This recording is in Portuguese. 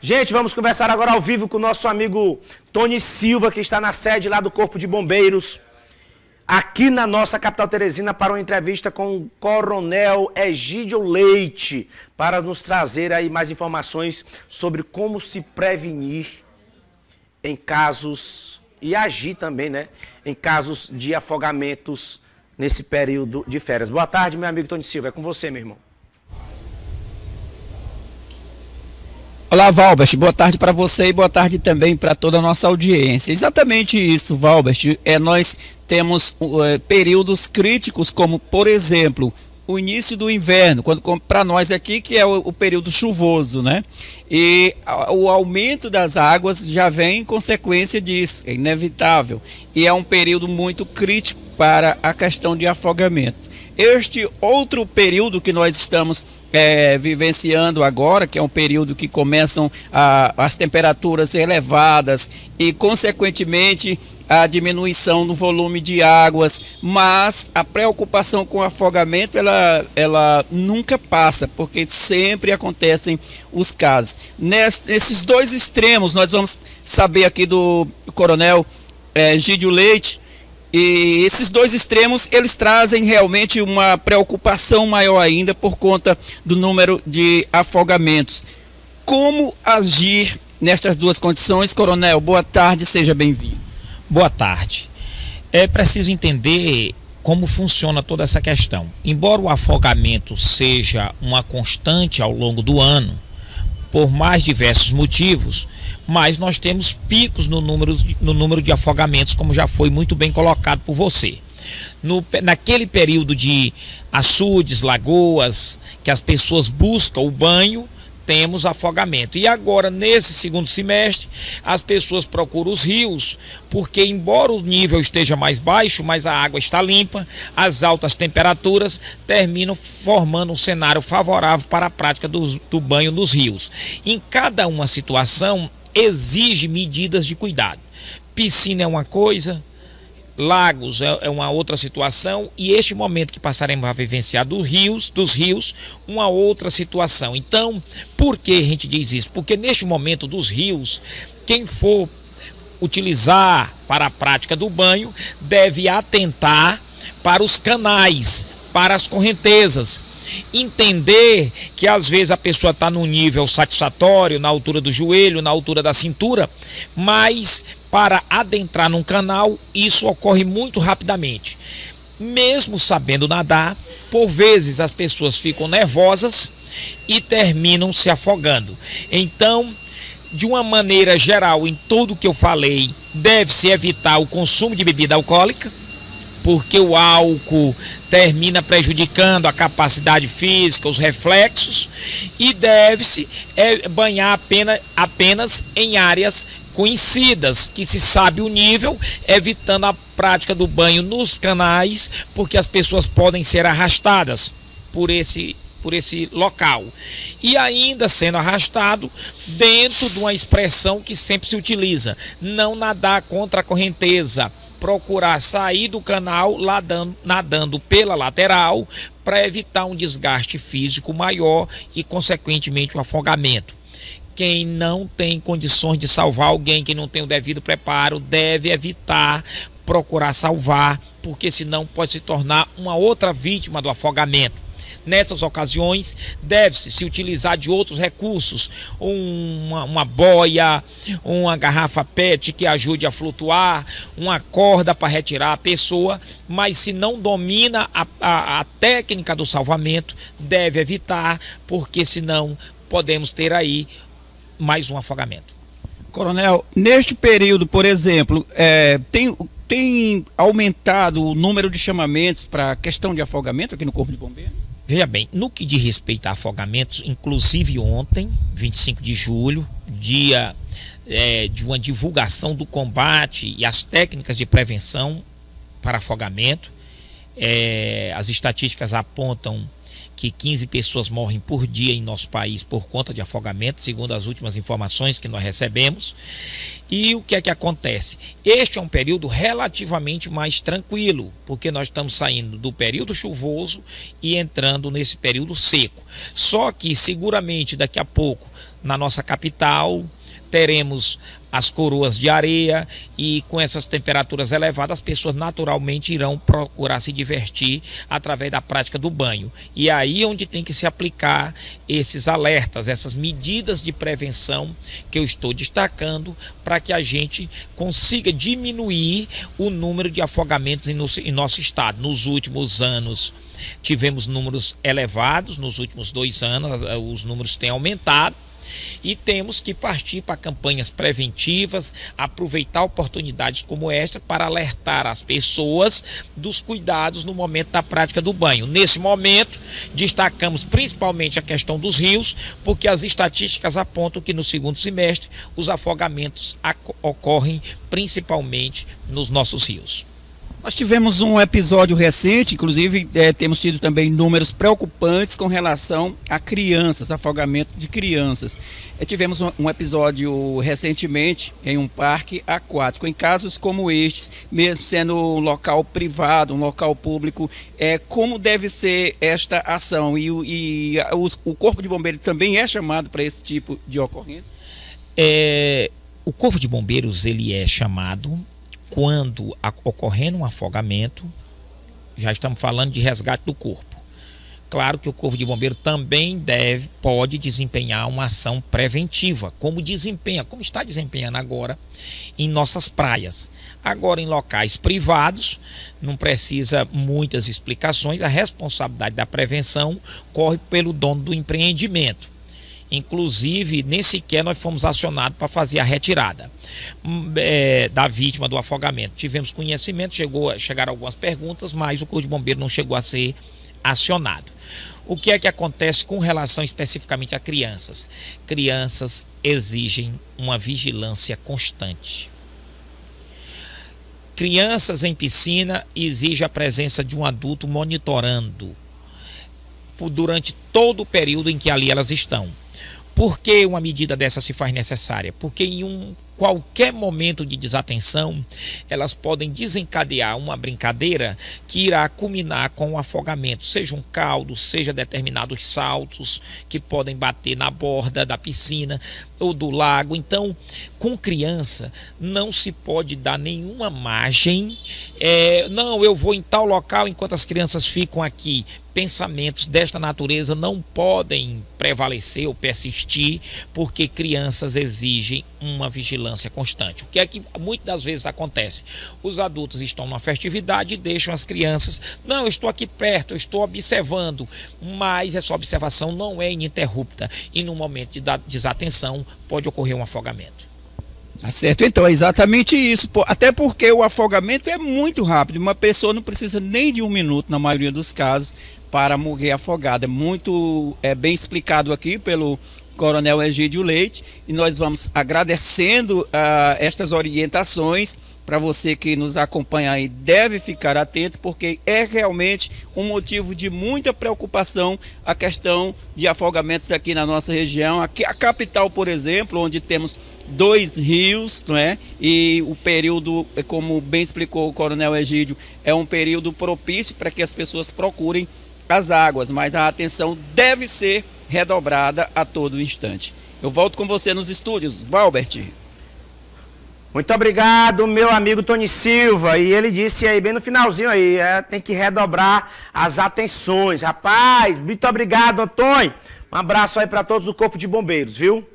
Gente, vamos conversar agora ao vivo com o nosso amigo Tony Silva, que está na sede lá do Corpo de Bombeiros, aqui na nossa capital Teresina, para uma entrevista com o Coronel Egídio Leite, para nos trazer aí mais informações sobre como se prevenir em casos, e agir também, né, em casos de afogamentos nesse período de férias. Boa tarde, meu amigo Tony Silva, é com você, meu irmão. Olá, Valbert, boa tarde para você e boa tarde também para toda a nossa audiência. Exatamente isso, Valbert, nós temos períodos críticos, como, por exemplo, o início do inverno, quando para nós aqui que é o período chuvoso, né? E o aumento das águas já vem em consequência disso, é inevitável. E é um período muito crítico para a questão de afogamento. Este outro período que nós estamos vivenciando agora, que é um período que começam as temperaturas elevadas e, consequentemente, a diminuição no volume de águas, mas a preocupação com o afogamento ela nunca passa, porque sempre acontecem os casos. Nesses dois extremos, nós vamos saber aqui do Coronel Egídio Leite. E esses dois extremos, eles trazem realmente uma preocupação maior ainda por conta do número de afogamentos. Como agir nestas duas condições? Coronel, boa tarde, seja bem-vindo. Boa tarde. É preciso entender como funciona toda essa questão. Embora o afogamento seja uma constante ao longo do ano, por mais diversos motivos, mas nós temos picos no número de afogamentos, como já foi muito bem colocado por você. Naquele período de açudes, lagoas, que as pessoas buscam o banho, temos afogamento. E agora, nesse segundo semestre, as pessoas procuram os rios, porque embora o nível esteja mais baixo, mas a água está limpa, as altas temperaturas terminam formando um cenário favorável para a prática do banho nos rios. Em cada uma situação, exige medidas de cuidado. Piscina é uma coisa, lagos é uma outra situação, e este momento que passaremos a vivenciar dos rios, uma outra situação. Então, por que a gente diz isso? Porque neste momento dos rios, quem for utilizar para a prática do banho deve atentar para os canais, para as correntezas. Entender que às vezes a pessoa está num nível satisfatório, na altura do joelho, na altura da cintura, mas para adentrar num canal, isso ocorre muito rapidamente. Mesmo sabendo nadar, por vezes as pessoas ficam nervosas e terminam se afogando. Então, de uma maneira geral, em tudo que eu falei, deve-se evitar o consumo de bebida alcoólica, porque o álcool termina prejudicando a capacidade física, os reflexos, e deve-se banhar apenas em áreas conhecidas, que se sabe o nível, evitando a prática do banho nos canais, porque as pessoas podem ser arrastadas por esse local. E ainda sendo arrastado dentro de uma expressão que sempre se utiliza: não nadar contra a correnteza, procurar sair do canal nadando pela lateral para evitar um desgaste físico maior e, consequentemente, um afogamento. Quem não tem condições de salvar alguém, quem não tem o devido preparo, deve evitar procurar salvar, porque senão pode se tornar uma outra vítima do afogamento. Nessas ocasiões, deve-se utilizar de outros recursos, uma boia, uma garrafa PET que ajude a flutuar, uma corda para retirar a pessoa, mas se não domina a técnica do salvamento, deve evitar, porque senão podemos ter aí mais um afogamento. Coronel, neste período, por exemplo, tem aumentado o número de chamamentos para a questão de afogamento aqui no Corpo de Bombeiros? Veja bem, no que diz respeito a afogamentos, inclusive ontem, 25 de julho, dia de uma divulgação do combate e as técnicas de prevenção para afogamento, as estatísticas apontam que 15 pessoas morrem por dia em nosso país por conta de afogamento, segundo as últimas informações que nós recebemos. E o que é que acontece? Este é um período relativamente mais tranquilo, porque nós estamos saindo do período chuvoso e entrando nesse período seco. Só que seguramente daqui a pouco, na nossa capital, teremos as coroas de areia e com essas temperaturas elevadas as pessoas naturalmente irão procurar se divertir através da prática do banho. E aí onde tem que se aplicar esses alertas, essas medidas de prevenção que eu estou destacando para que a gente consiga diminuir o número de afogamentos em nosso estado. Nos últimos anos tivemos números elevados, nos últimos 2 anos os números têm aumentado. E temos que partir para campanhas preventivas, aproveitar oportunidades como esta para alertar as pessoas dos cuidados no momento da prática do banho. Nesse momento, destacamos principalmente a questão dos rios, porque as estatísticas apontam que no segundo semestre os afogamentos ocorrem principalmente nos nossos rios. Nós tivemos um episódio recente, inclusive temos tido também números preocupantes com relação a crianças, afogamento de crianças. Tivemos um episódio recentemente em um parque aquático. Em casos como estes, mesmo sendo um local privado, um local público, como deve ser esta ação? E o Corpo de Bombeiros também é chamado para esse tipo de ocorrência? O Corpo de Bombeiros ele é chamado quando ocorrendo um afogamento. Já estamos falando de resgate do corpo. Claro que o Corpo de Bombeiro também pode desempenhar uma ação preventiva, como está desempenhando agora em nossas praias. Agora em locais privados, não precisa muitas explicações, a responsabilidade da prevenção corre pelo dono do empreendimento. Inclusive, nem sequer nós fomos acionados para fazer a retirada da vítima do afogamento. Tivemos conhecimento, chegaram algumas perguntas, mas o Corpo de Bombeiro não chegou a ser acionado. O que é que acontece com relação especificamente a crianças? Crianças exigem uma vigilância constante. Crianças em piscina exigem a presença de um adulto monitorando durante todo o período em que ali elas estão. Por que uma medida dessa se faz necessária? Porque em qualquer momento de desatenção, elas podem desencadear uma brincadeira que irá culminar com um afogamento, seja um caldo, seja determinados saltos que podem bater na borda da piscina ou do lago. Então, com criança, não se pode dar nenhuma margem, não, eu vou em tal local enquanto as crianças ficam aqui. Pensamentos desta natureza não podem prevalecer ou persistir, porque crianças exigem uma vigilância constante. O que é que muitas das vezes acontece? Os adultos estão numa festividade e deixam as crianças, não, eu estou aqui perto, eu estou observando, mas essa observação não é ininterrupta e no momento de desatenção pode ocorrer um afogamento. Tá certo, então é exatamente isso, até porque o afogamento é muito rápido, uma pessoa não precisa nem de 1 minuto na maioria dos casos para morrer afogada. É bem explicado aqui pelo Coronel Egídio Leite, e nós vamos agradecendo estas orientações. Para você que nos acompanha aí, deve ficar atento, porque é realmente um motivo de muita preocupação a questão de afogamentos aqui na nossa região. Aqui a capital, por exemplo, onde temos 2 rios, não é? E o período, como bem explicou o Coronel Egídio, é um período propício para que as pessoas procurem as águas, mas a atenção deve ser redobrada a todo instante. Eu volto com você nos estúdios, Valbert. Muito obrigado, meu amigo Tony Silva. E ele disse aí, bem no finalzinho aí, tem que redobrar as atenções. Rapaz, muito obrigado, Antônio. Um abraço aí para todos do Corpo de Bombeiros, viu?